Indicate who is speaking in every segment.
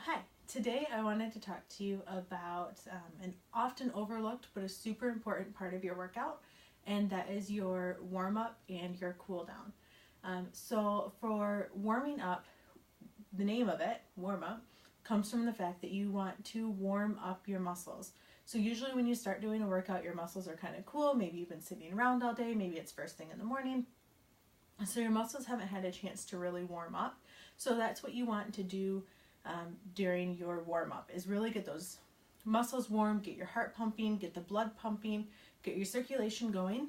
Speaker 1: Hi, today I wanted to talk to you about an often overlooked but a super important part of your workout, and that is your warm-up and your cool-down. So for warming up, the name of it, warm-up, comes from the fact that you want to warm up your muscles. So usually when you start doing a workout, your muscles are kind of cool. Maybe you've been sitting around all day, maybe it's first thing in the morning. So your muscles haven't had a chance to really warm up. So that's what you want to do during your warm-up, is really get those muscles warm, get your heart pumping, get the blood pumping, get your circulation going,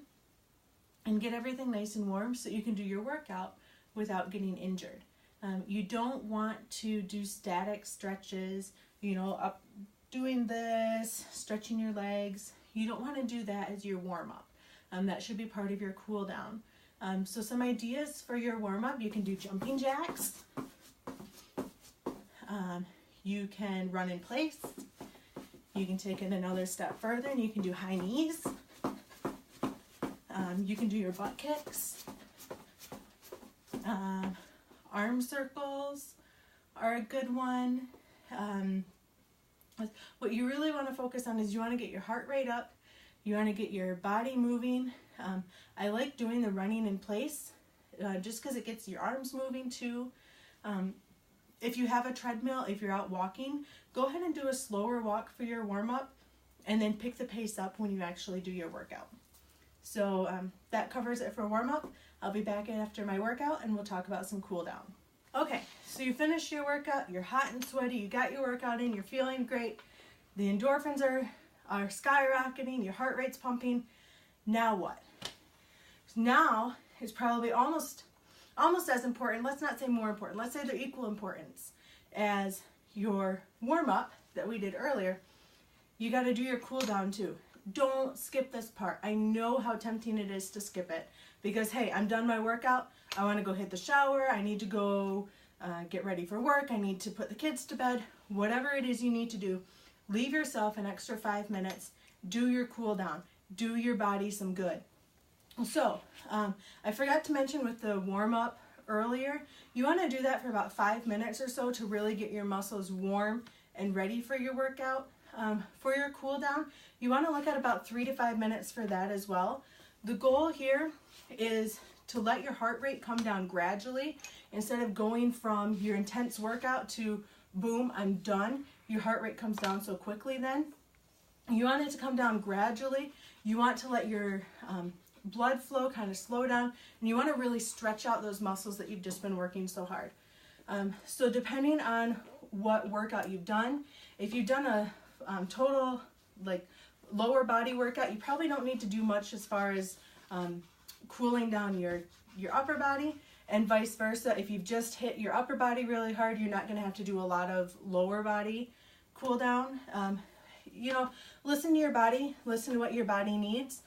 Speaker 1: and get everything nice and warm so you can do your workout without getting injured. You don't want to do static stretches, up doing this, stretching your legs. You don't want to do that as your warm-up. That should be part of your cool down. So some ideas for your warm-up: you can do jumping jacks. You can run in place. You can take it another step further and you can do high knees. You can do your butt kicks. Arm circles are a good one. What you really want to focus on is you want to get your heart rate up. You want to get your body moving. I like doing the running in place just because it gets your arms moving too. If you have a treadmill, if you're out walking, go ahead and do a slower walk for your warm-up and then pick the pace up when you actually do your workout. So that covers it for warm-up. I'll be back after my workout and we'll talk about some cool down. Okay, so you finished your workout, you're hot and sweaty, you got your workout in, you're feeling great, the endorphins are skyrocketing, your heart rate's pumping. Now what? Now is probably almost as important, let's not say more important, let's say they're equal importance as your warm-up that we did earlier. You got to do your cool down too. Don't skip this part. I know how tempting it is to skip it because, hey, I'm done my workout, I want to go hit the shower, I need to go get ready for work, I need to put the kids to bed, whatever it is you need to do. Leave yourself an extra 5 minutes, do your cool down, do your body some good. So, I forgot to mention with the warm-up earlier, you want to do that for about 5 minutes or so to really get your muscles warm and ready for your workout. For your cool down, you want to look at about 3 to 5 minutes for that as well. The goal here is to let your heart rate come down gradually. Instead of going from your intense workout to boom, I'm done, your heart rate comes down so quickly then. You want it to come down gradually. You want to let your blood flow kind of slow down, and you want to really stretch out those muscles that you've just been working so hard. So depending on what workout you've done, if you've done a total lower body workout, you probably don't need to do much as far as cooling down your upper body, and vice versa. If you've just hit your upper body really hard, you're not going to have to do a lot of lower body cool down. Listen to your body, listen to what your body needs.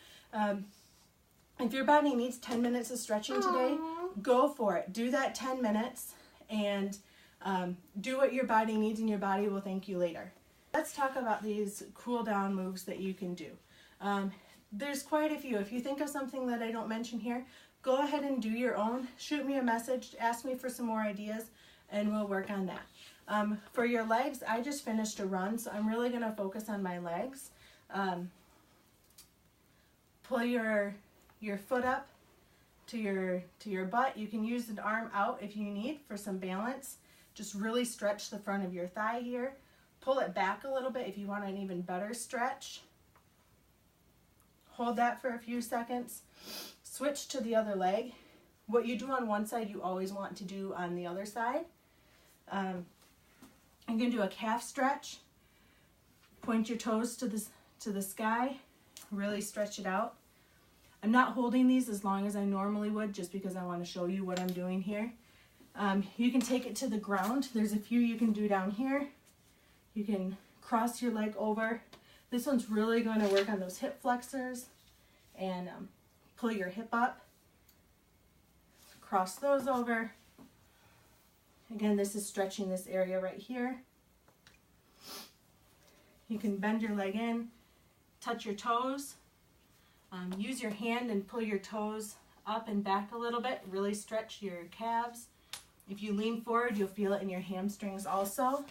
Speaker 1: If your body needs 10 minutes of stretching today, go for it. Do that 10 minutes and do what your body needs, and your body will thank you later. Let's talk about these cool down moves that you can do. There's quite a few. If you think of something that I don't mention here, go ahead and do your own. Shoot me a message, ask me for some more ideas, and we'll work on that. For your legs, I just finished a run, so I'm really going to focus on my legs. Pull your foot up to your butt. You can use an arm out if you need for some balance. Just really stretch the front of your thigh here. Pull it back a little bit if you want an even better stretch. Hold that for a few seconds. Switch to the other leg. What you do on one side, you always want to do on the other side. I'm going to do a calf stretch. Point your toes to the sky. Really stretch it out. I'm not holding these as long as I normally would, just because I want to show you what I'm doing here. You can take it to the ground. There's a few you can do down here. You can cross your leg over. This one's really going to work on those hip flexors, and pull your hip up. Cross those over. Again, this is stretching this area right here. You can bend your leg in, touch your toes. Use your hand and pull your toes up and back a little bit. Really stretch your calves. If you lean forward, you'll feel it in your hamstrings also.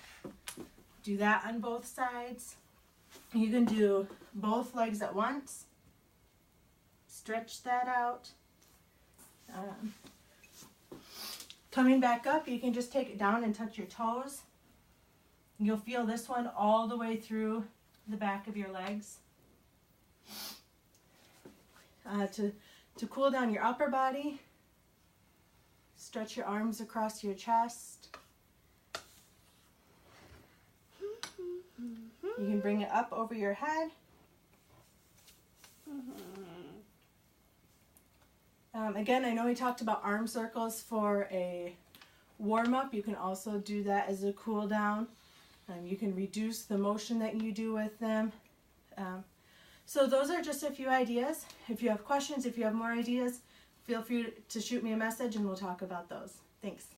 Speaker 1: Do that on both sides. You can do both legs at once. Stretch that out. Coming back up, you can just take it down and touch your toes. You'll feel this one all the way through the back of your legs. To cool down your upper body, stretch your arms across your chest. You can bring it up over your head. Again, I know we talked about arm circles for a warm-up. You can also do that as a cool down. You can reduce the motion that you do with them. So those are just a few ideas. If you have questions, if you have more ideas, feel free to shoot me a message and we'll talk about those. Thanks.